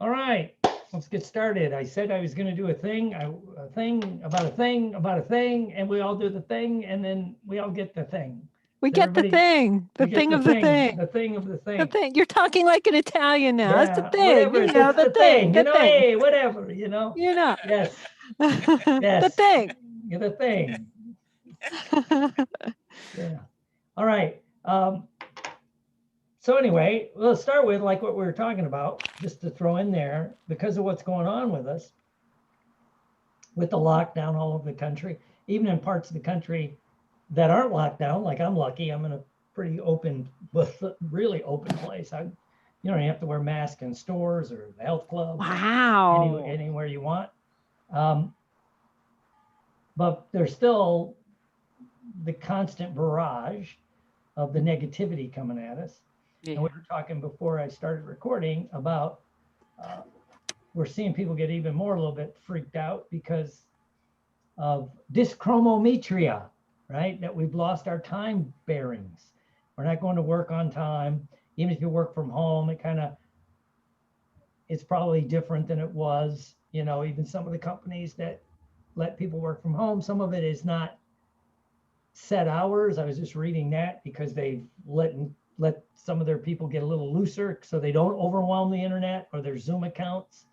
All right, let's get started. I said I was going to do a thing about a thing about a thing, and we all do the thing, and then we all get the thing. We get the thing, the thing of the thing. The thing of the The thing. thing. You're talking like an Italian now. That's the Yeah, thing. whatever. You know, It's the thing. You The know, thing. hey, whatever. You know. You know. Yes. The Yes. thing. Yeah, the thing. Yeah. All right. So anyway, let's start with like what we were talking about, just to throw in there, because of what's going on with us, with the lockdown all over the country, even in parts of the country that aren't locked down. Like I'm lucky, I'm in a pretty open, really open place. You don't have to wear masks in stores or the health club. Wow. Anywhere you want. But there's still the constant barrage of the negativity coming at us. Yeah. And we were talking before I started recording about we're seeing people get even more a little bit freaked out because of dyschronometria, right? That we've lost our time bearings. We're not going to work on time. Even if you work from home, it's probably different than it was. You know, even some of the companies that let people work from home, some of it is not set hours. I was just reading that because they've let some of their people get a little looser so they don't overwhelm the internet or their Zoom accounts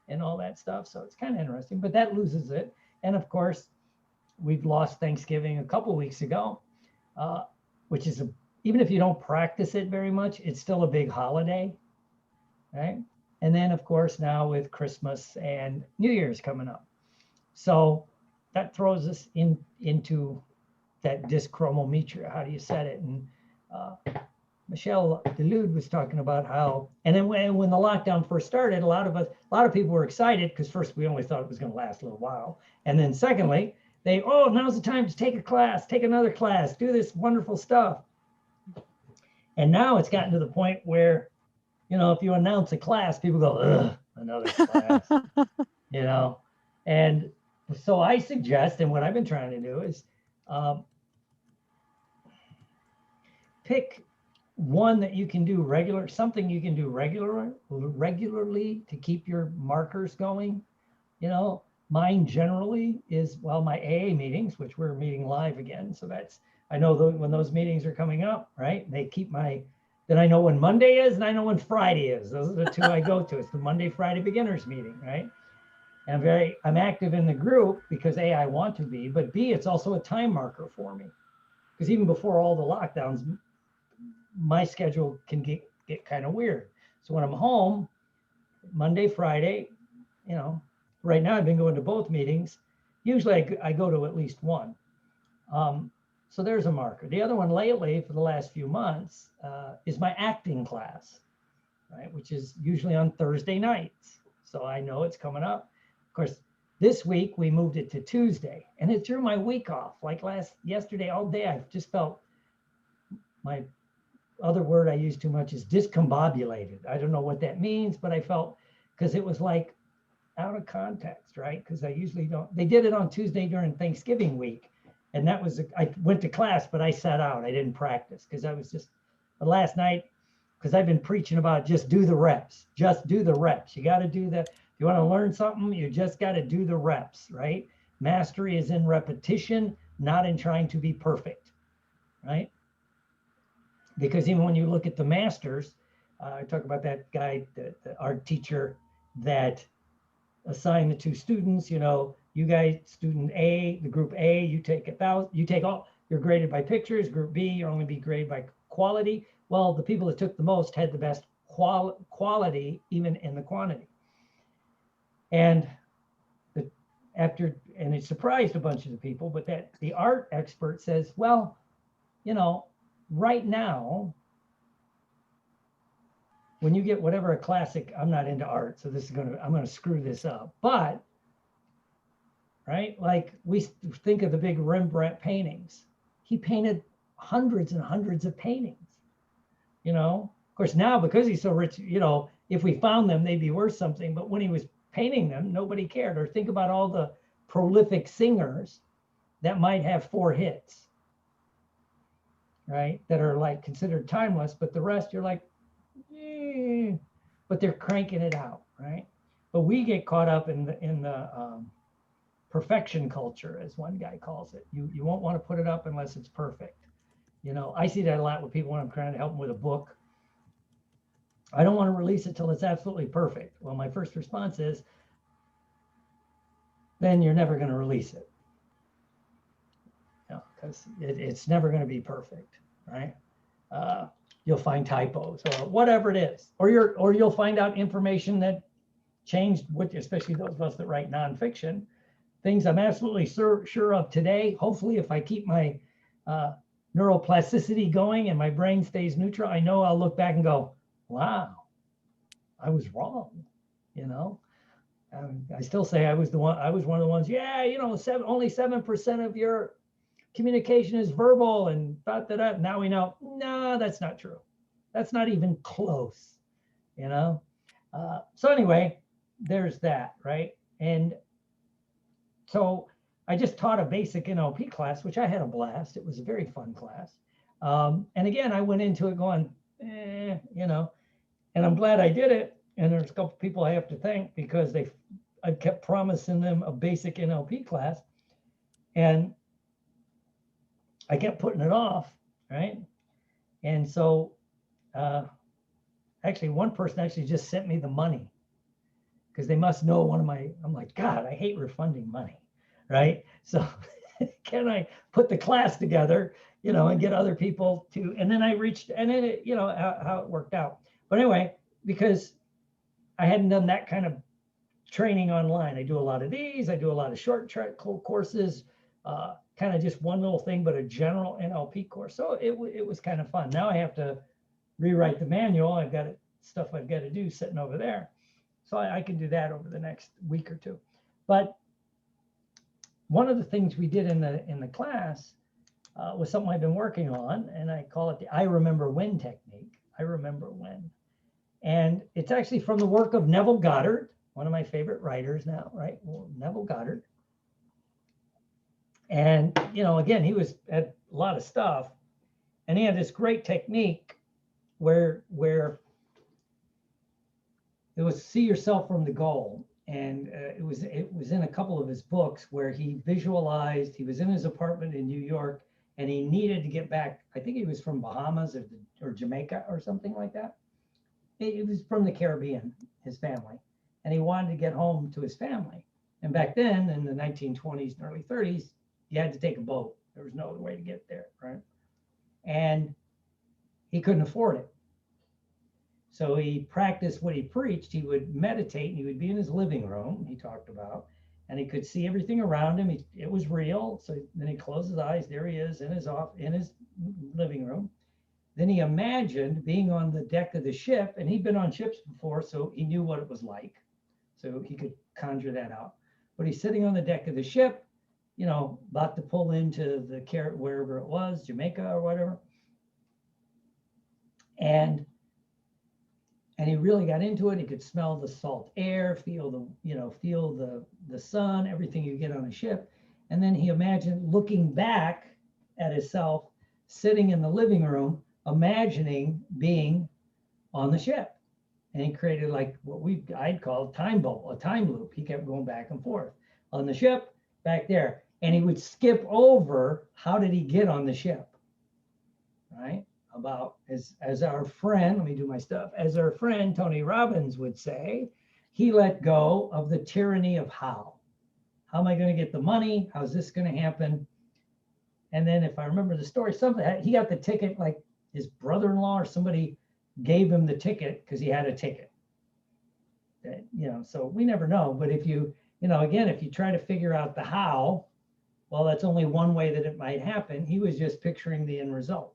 and all that stuff. So it's kind of interesting, but that loses it. And of course, we've lost Thanksgiving a couple of weeks ago, which is even if you don't practice it very much, it's still a big holiday, right? And then of course now with Christmas and New Year's coming up, so that throws us into that dyschronometria. How do you set it? And Michelle Delude was talking about how, and then when the lockdown first started, a lot of people were excited because first we only thought it was going to last a little while, and then secondly, now's the time to take a class, take another class, do this wonderful stuff. And now it's gotten to the point where, you know, if you announce a class, people go, ugh, another class, you know. And so I suggest, and what I've been trying to do is pick one that you can do something you can do regularly to keep your markers going. You know, mine generally is, well, my AA meetings, which we're meeting live again. So I know when those meetings are coming up, right? They keep then I know when Monday is and I know when Friday is. Those are the two I go to. It's the Monday, Friday beginners meeting, right? And I'm active in the group because A, I want to be, but B, it's also a time marker for me. Because even before all the lockdowns, my schedule can get kind of weird. So when I'm home, Monday, Friday, you know, right now I've been going to both meetings. Usually I go to at least one. So there's a marker. The other one lately for the last few months is my acting class, right? Which is usually on Thursday nights. So I know it's coming up. Of course, this week we moved it to Tuesday and it threw my week off. Like yesterday, all day, I just felt my other word I use too much is discombobulated. I don't know what that means, but I felt because it was like out of context, right? Because I usually don't. They did it on Tuesday during Thanksgiving week. And that was, I went to class, but I sat out. I didn't practice because I was but last night, because I've been preaching about just do the reps. Just do the reps. You got to do that. If you want to learn something, you just got to do the reps, right? Mastery is in repetition, not in trying to be perfect, right? Because even when you look at the masters, I talk about that guy, the art teacher that assigned the two students, you know, you guys, student A, the group A, you take you're graded by pictures. Group B, you're only be graded by quality. Well, the people that took the most had the best quality, even in the quantity. And it surprised a bunch of the people, but that the art expert says, well, you know, right now, when you get whatever a classic, I'm not into art, so I'm going to screw this up, but right, like we think of the big Rembrandt paintings. He painted hundreds and hundreds of paintings, you know. Of course, now because he's so rich, you know, if we found them, they'd be worth something. But when he was painting them, nobody cared. Or think about all the prolific singers that might have 4 hits, right? That are like considered timeless, but the rest you're like, but they're cranking it out, right? But we get caught up in the perfection culture, as one guy calls it. You won't want to put it up unless it's perfect. You know, I see that a lot with people when I'm trying to help them with a book. I don't want to release it till it's absolutely perfect. Well, my first response is, then you're never going to release it. You know, because it's never going to be perfect, right? You'll find typos or whatever it is, or you'll find out information that changed, with especially those of us that write nonfiction, things I'm absolutely sure of today. Hopefully, if I keep my neuroplasticity going and my brain stays neutral, I know I'll look back and go, wow, I was wrong, you know. I still say I was one of the ones, yeah, you know, only 7% of your communication is verbal and that. Now we know, no, that's not true. That's not even close, you know. So anyway, there's that, right? And so I just taught a basic NLP class, which I had a blast. It was a very fun class. And again, I went into it going, you know, and I'm glad I did it. And there's a couple people I have to thank because I kept promising them a basic NLP class, and I kept putting it off, right? And so actually one person actually just sent me the money because they must know I'm like, God, I hate refunding money, right? So can I put the class together, you know, and get other people to, and then I reached, and then it, you know, how it worked out. But anyway, because I hadn't done that kind of training online. I do a lot of these. I do a lot of short track courses, kind of just one little thing, but a general NLP course. So it was kind of fun. Now I have to rewrite the manual. I've got stuff I've got to do sitting over there. So I can do that over the next week or two. But one of the things we did in the class was something I've been working on, and I call it the I remember when technique. I remember when. And it's actually from the work of Neville Goddard, one of my favorite writers now, right? Well, Neville Goddard. And, you know, again, he had a lot of stuff, and he had this great technique where it was see yourself from the goal. And it was in a couple of his books where he visualized, he was in his apartment in New York and he needed to get back. I think he was from Bahamas or Jamaica or something like that. He was from the Caribbean, his family, and he wanted to get home to his family. And back then in the 1920s and early 30s, you had to take a boat. There was no other way to get there, right? And he couldn't afford it. So he practiced what he preached. He would meditate and he would be in his living room, he talked about, and he could see everything around him. It was real. So then he closed his eyes. There he is in his living room. Then he imagined being on the deck of the ship, and he'd been on ships before, so he knew what it was like. So he could conjure that out. But he's sitting on the deck of the ship, you know, about to pull into the wherever it was, Jamaica or whatever. And he really got into it. He could smell the salt air, feel the sun, everything you get on a ship. And then he imagined looking back at himself, sitting in the living room, imagining being on the ship. And he created like what I'd call a time bubble, a time loop. He kept going back and forth on the ship, back there. And he would skip over how did he get on the ship, right? About as our friend, let me do my stuff, as our friend Tony Robbins would say, he let go of the tyranny of how. How am I going to get the money? How's this going to happen? And then if I remember the story, he got the ticket, like his brother-in-law or somebody gave him the ticket because he had a ticket. You know, so we never know. But if you again, if you try to figure out the how, well, that's only one way that it might happen. He was just picturing the end result.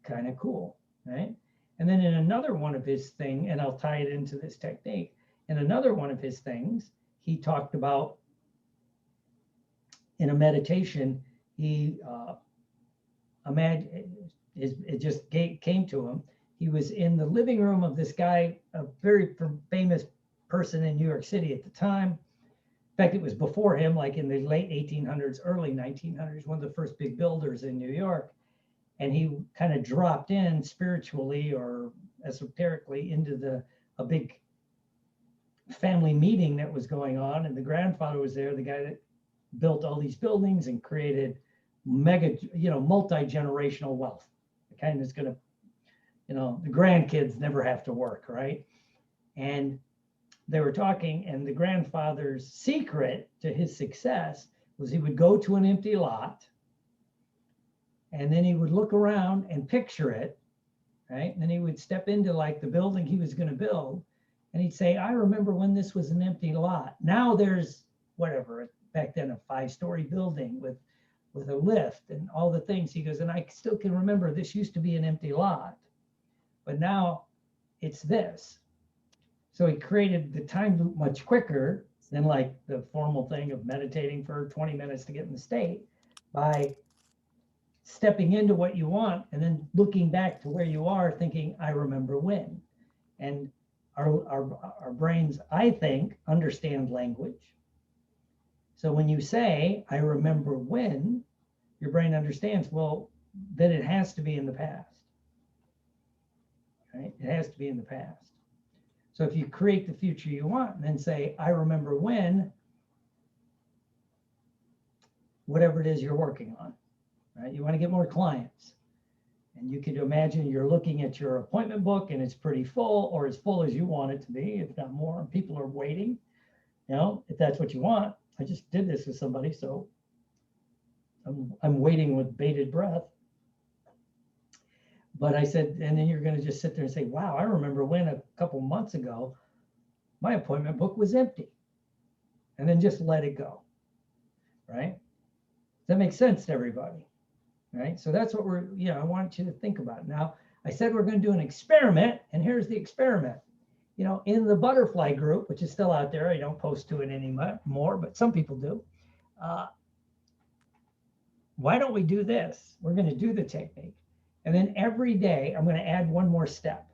Kind of cool, right? And then in another one of his things, and I'll tie it into this technique, in another one of his things, he talked about in a meditation, he it just came to him. He was in the living room of this guy, a very famous person in New York City at the time. In fact, it was before him, like in the late 1800s, early 1900s, one of the first big builders in New York. And he kind of dropped in spiritually or esoterically into a big family meeting that was going on, and the grandfather was there, the guy that built all these buildings and created mega, multi-generational wealth. The kind that's going to, the grandkids never have to work, right? And they were talking, and the grandfather's secret to his success was he would go to an empty lot, and then he would look around and picture it, right? And then he would step into like the building he was going to build, and he'd say, I remember when this was an empty lot. Now there's whatever, back then a 5-story building with a lift and all the things. He goes, and I still can remember this used to be an empty lot, but now it's this. So he created the time loop much quicker than like the formal thing of meditating for 20 minutes to get in the state, by stepping into what you want and then looking back to where you are thinking, I remember when. And our brains, I think, understand language. So when you say, I remember when, your brain understands, well, then it has to be in the past, right? It has to be in the past. So if you create the future you want and then say, I remember when, whatever it is you're working on, right? You want to get more clients. And you could imagine you're looking at your appointment book and it's pretty full, or as full as you want it to be, if not more. People are waiting, if that's what you want. I just did this with somebody, so I'm waiting with bated breath. But I said, and then you're going to just sit there and say, wow, I remember when a couple months ago, my appointment book was empty. And then just let it go, right? That makes sense to everybody, right? So that's what I want you to think about. Now, I said we're going to do an experiment, and here's the experiment. In the butterfly group, which is still out there, I don't post to it anymore, but some people do. Why don't we do this? We're going to do the technique. And then every day, I'm going to add one more step.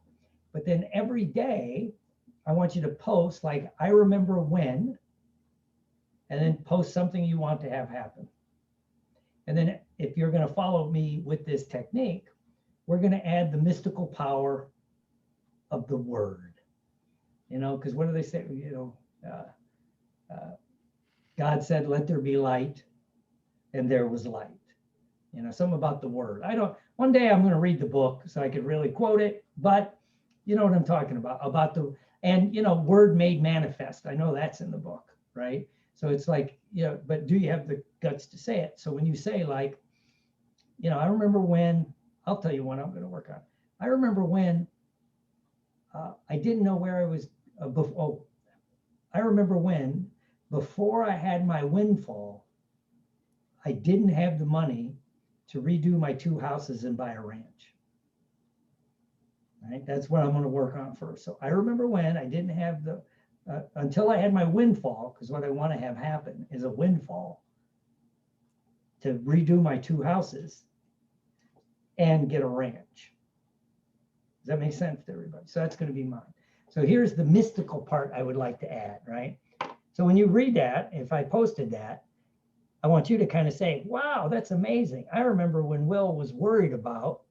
But then every day, I want you to post like, I remember when, and then post something you want to have happen. And then if you're going to follow me with this technique, we're going to add the mystical power of the word. Because what do they say? God said, let there be light, and there was light. Something about the word. One day I'm going to read the book so I could really quote it, but you know what I'm talking about word made manifest. I know that's in the book, right? So it's like, but do you have the guts to say it? So when you say like, I remember when, I'll tell you what I'm going to work on. I remember when I didn't know where I was, I remember when, before I had my windfall, I didn't have the money to redo my 2 houses and buy a ranch. Right? That's what I'm going to work on first. So I remember when I didn't have until I had my windfall, because what I want to have happen is a windfall to redo my 2 houses and get a ranch. Does that make sense to everybody? So that's going to be mine. So here's the mystical part I would like to add, right? So when you read that, if I posted that, I want you to kind of say, wow, that's amazing. I remember when Will was worried about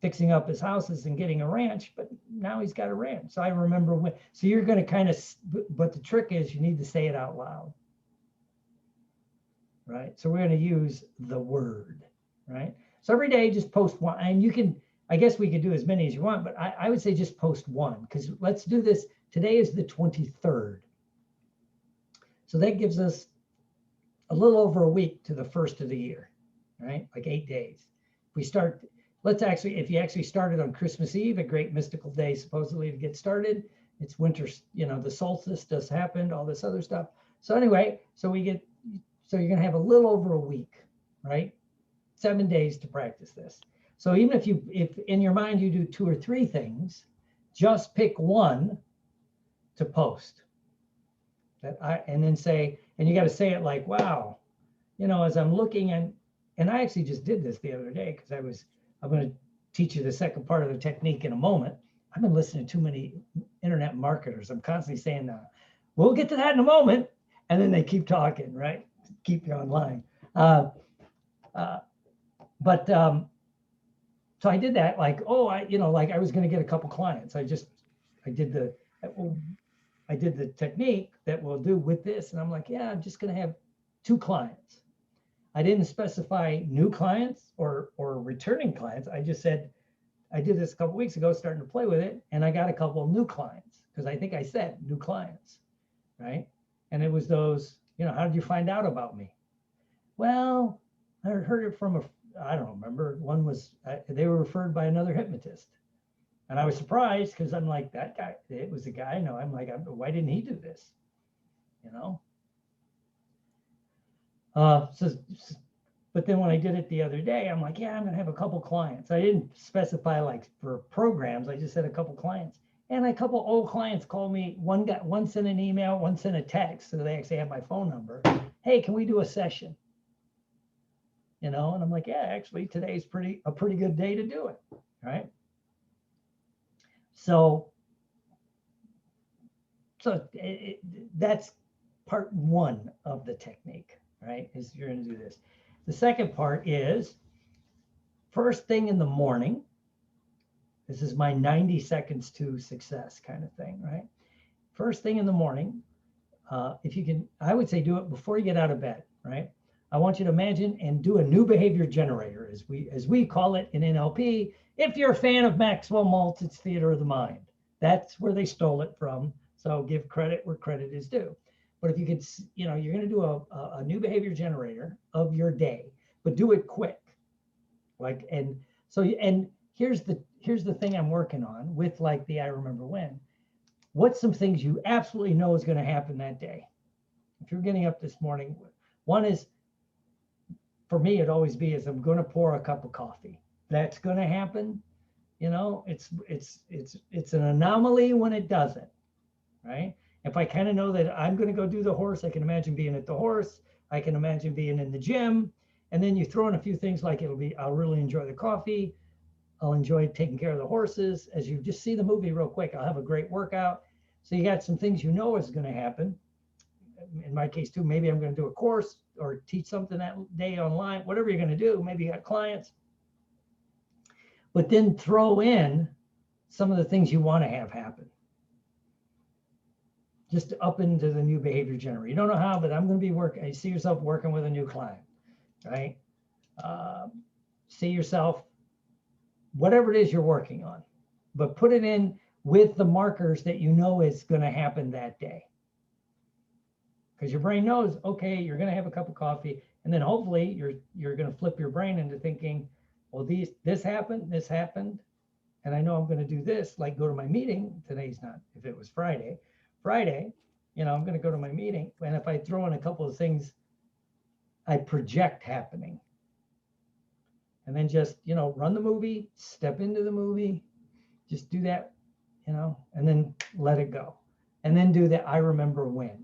fixing up his houses and getting a ranch, but now he's got a ranch. So I remember when, so you're going to kind of, but the trick is you need to say it out loud, right? So we're going to use the word, right? So every day just post one, and you can, I guess we could do as many as you want, but I would say just post one, because let's do this. Today is the 23rd. So that gives us a little over a week to the first of the year, right? Like 8 days. If we start, if you actually started on Christmas Eve, a great mystical day supposedly to get started. It's winter, the solstice just happened, all this other stuff. So anyway, so you're gonna have a little over a week, right? 7 days to practice this. So even if in your mind you do 2 or 3 things, just pick one to post. And then say, and you got to say it like, wow, as I'm looking and I actually just did this the other day because I'm going to teach you the second part of the technique in a moment. I've been listening to too many internet marketers. I'm constantly saying, we'll get to that in a moment. And then they keep talking, right? Keep you online. So I did that like, I was going to get a couple clients. I I did the technique that we'll do with this. And I'm like, yeah, I'm just going to have 2 clients. I didn't specify new clients or returning clients. I just said, I did this a couple weeks ago, starting to play with it. And I got a couple of new clients because I think I said new clients, right? And it was those, how did you find out about me? Well, I heard it from I don't remember. One was, they were referred by another hypnotist. And I was surprised because I'm like, that guy, it was a guy I know. I'm like, why didn't he do this? But then when I did it the other day, I'm like, yeah, I'm going to have a couple clients. I didn't specify like for programs. I just said a couple clients. And a couple old clients called me. One sent an email, one sent a text. So they actually have my phone number. Hey, can we do a session? And I'm like, yeah, actually today's a pretty good day to do it. Right. So that's part 1 of the technique, right? Is you're going to do this. The second part is first thing in the morning. This is my 90 seconds to success kind of thing, right? First thing in the morning, if you can, I would say do it before you get out of bed, right? I want you to imagine and do a new behavior generator, as we call it in NLP. If you're a fan of Maxwell Maltz, it's theater of the mind. That's where they stole it from. So give credit where credit is due. But if you could, you're going to do a new behavior generator of your day, but do it quick. And here's the thing I'm working on with like the I remember when. What's some things you absolutely know is going to happen that day? If you're getting up this morning, one is, for me, it'd always be is I'm going to pour a cup of coffee. That's going to happen. It's an anomaly when it doesn't, right? If I kind of know that I'm going to go do the horse, I can imagine being at the horse. I can imagine being in the gym. And then you throw in a few things like I'll really enjoy the coffee. I'll enjoy taking care of the horses. As you just see the movie real quick, I'll have a great workout. So you got some things is going to happen. In my case too, maybe I'm going to do a course or teach something that day online, whatever you're going to do. Maybe you got clients. But then throw in some of the things you want to have happen. Just up into the new behavior generator. You don't know how, but I'm going to be working. I see yourself working with a new client, right? See yourself, whatever it is you're working on, but put it in with the markers that is going to happen that day. Because your brain knows, okay, you're going to have a cup of coffee, and then hopefully you're going to flip your brain into thinking, well, this happened, and I know I'm going to do this, like go to my meeting. Today's not, if it was Friday, I'm going to go to my meeting. And if I throw in a couple of things I project happening, and then just, run the movie, step into the movie, just do that, and then let it go. And then do the I remember when.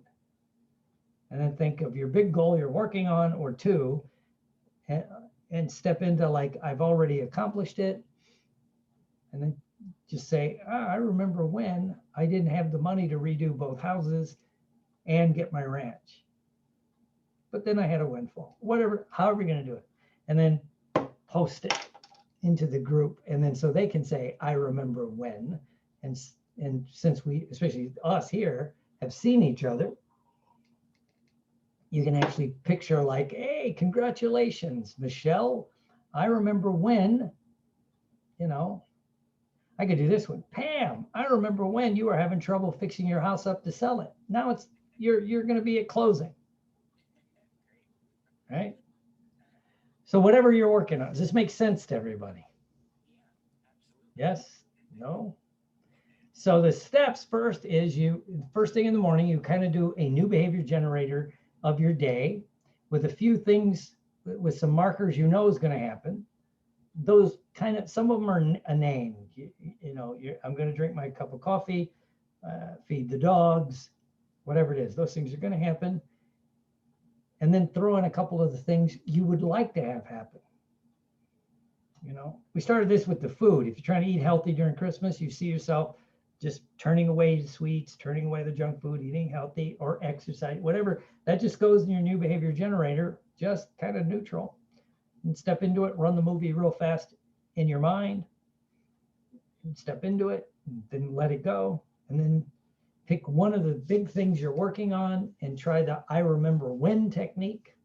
And then think of your big goal you're working on or 2, and step into like, I've already accomplished it. And then just say, I remember when I didn't have the money to redo both houses and get my ranch. But then I had a windfall, however you're going to do it. And then post it into the group. And then so they can say, I remember when. And since we, especially us here, have seen each other, you can actually picture like, hey, congratulations, Michelle. I remember when, I could do this one. Pam, I remember when you were having trouble fixing your house up to sell it. Now you're going to be at closing, right? So whatever you're working on, does this make sense to everybody? Yes? No? So the steps first is first thing in the morning, you kind of do a new behavior generator of your day with a few things, with some markers is going to happen. Those some of them are a name. I'm going to drink my cup of coffee, feed the dogs, whatever it is. Those things are going to happen. And then throw in a couple of the things you would like to have happen. We started this with the food. If you're trying to eat healthy during Christmas, you see yourself just turning away sweets, turning away the junk food, eating healthy, or exercise, whatever. That just goes in your new behavior generator, just kind of neutral. And step into it, run the movie real fast in your mind, and step into it, and then let it go. And then pick one of the big things you're working on and try the I remember when technique,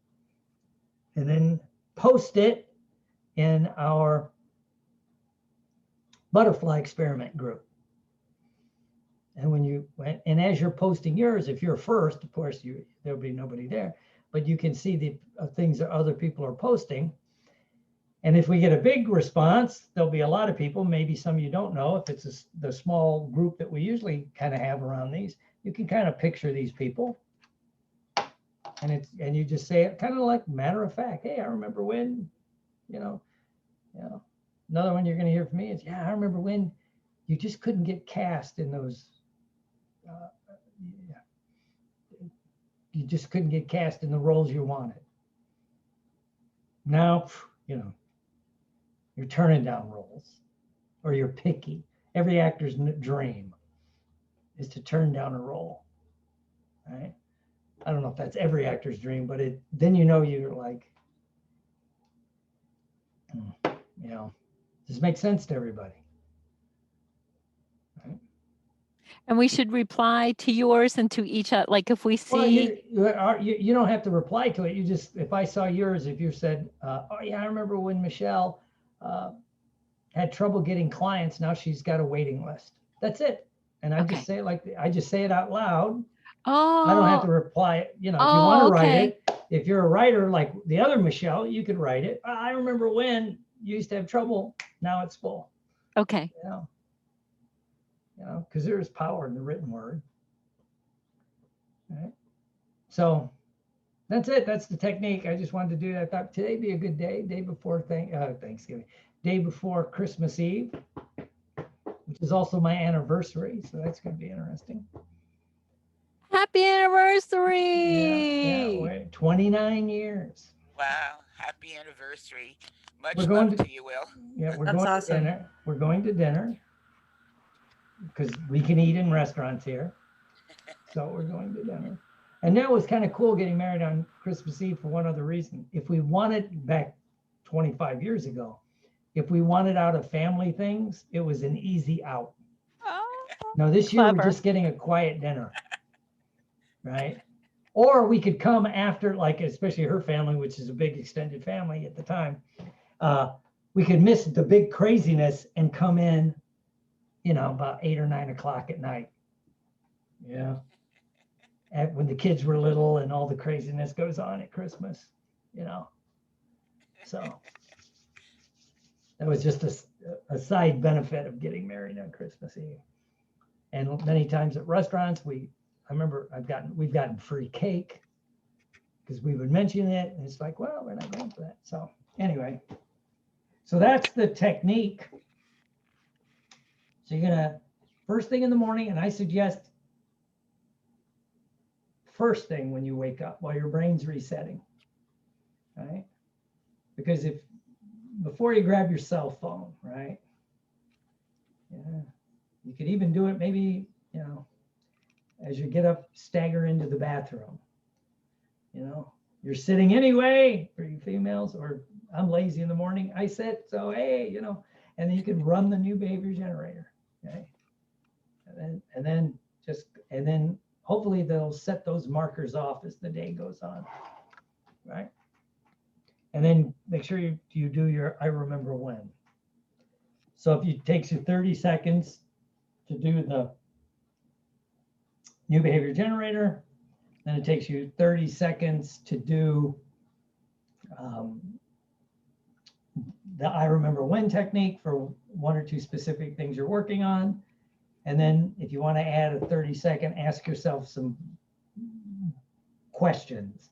and then post it in our butterfly experiment group. And as you're posting yours, if you're first, of course, there'll be nobody there, but you can see the things that other people are posting. And if we get a big response, there'll be a lot of people, maybe some you don't know. If it's the small group that we usually kind of have around these, you can kind of picture these people. And you just say it kind of like matter of fact. Hey, I remember when, you know. Another one you're going to hear from me is, yeah, I remember when you just couldn't get cast in those. You just couldn't get cast in the roles you wanted. Now, you're turning down roles, or you're picky. Every actor's dream is to turn down a role, right? I don't know if that's every actor's dream, but then you're like, does it make sense to everybody? Right? And we should reply to yours and to each other. Like if we see. Well, you don't have to reply to it. You just, if I saw yours, if you said, oh yeah, I remember when Michelle had trouble getting clients. Now she's got a waiting list. That's it. And I just say it I just say it out loud. Oh. I don't have to reply. If you want to write it, if you're a writer like the other Michelle, you could write it. I remember when you used to have trouble. Now it's full. Okay. Because there is power in the written word. Right. So that's it. That's the technique. I just wanted to do that. I thought today'd be a good day before Thanksgiving, day before Christmas Eve, which is also my anniversary. So that's going to be interesting. Happy anniversary. Yeah, 29 years. Wow. Happy anniversary. Much love to you, Will. Yeah, we're That's going awesome. to dinner. We're going to dinner because we can eat in restaurants here. So we're going to dinner. And that was kind of cool getting married on Christmas Eve for one other reason. If we wanted back 25 years ago, if we wanted out of family things, it was an easy out. Oh, No, this year we're clever. just getting a quiet dinner, right? Or we could come after, like, especially her family, which is a big extended family at the time. We could miss the big craziness and come in, about 8 or 9 o'clock at night. Yeah. When the kids were little and all the craziness goes on at Christmas, So that was just a side benefit of getting married on Christmas Eve. And many times at restaurants, I remember we've gotten free cake because we would mention it, and it's like, well, we're not going for that. So anyway, so that's the technique. So you're gonna first thing in the morning, and I suggest first thing when you wake up while your brain's resetting, right? Because before you grab your cell phone, right? Yeah, you could even do it maybe, as you get up, stagger into the bathroom. You're sitting anyway for you females, or I'm lazy in the morning, I sit, so hey, and then you can run the new behavior generator, okay? And then hopefully they'll set those markers off as the day goes on, right? And then make sure you do your I remember when. So if it takes you 30 seconds to do the new behavior generator, then it takes you 30 seconds to do the I remember when technique for 1 or 2 specific things you're working on. And then if you want to add a 30-second, ask yourself some questions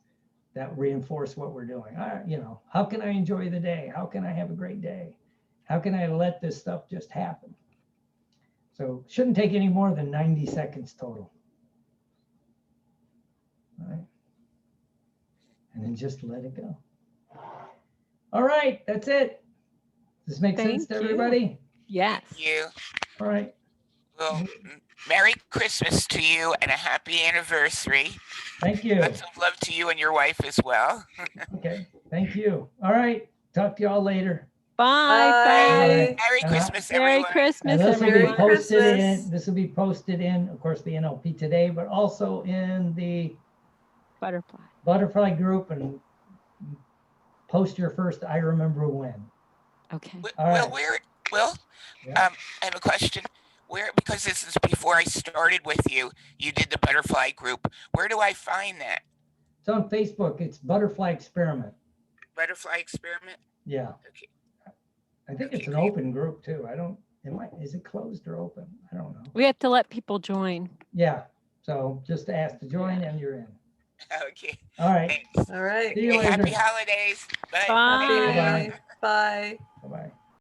that reinforce what we're doing. How can I enjoy the day? How can I have a great day? How can I let this stuff just happen? So shouldn't take any more than 90 seconds total. All right. And then just let it go. All right, that's it. Does this make sense to everybody? Yes. Thank you. All right. Well, Merry Christmas to you and a happy anniversary. Thank you. Lots of love to you and your wife as well. Okay, thank you. All right, talk to y'all later. Bye, friends. Bye. Merry Uh, Christmas, Merry everyone. And Christmas, this will be Merry everyone. posted Christmas. in, this will be posted in, of course, the NLP Today, but also in the Butterfly. Butterfly group, and post your first I remember when. Okay. All Will, right. Will, Yeah. I have a question. Where, because this is before I started with you, you did the butterfly group. Where do I find that? It's on Facebook. It's Butterfly Experiment. Butterfly Experiment? Yeah. Okay. I think it's Okay, an great. open group too. I don't, is it closed or open? I don't know. We have to let people join. Yeah. So just ask to join and you're in. Okay. All right. Thanks. All right. See you Hey, happy later. holidays. Bye. Bye. Happy. Bye.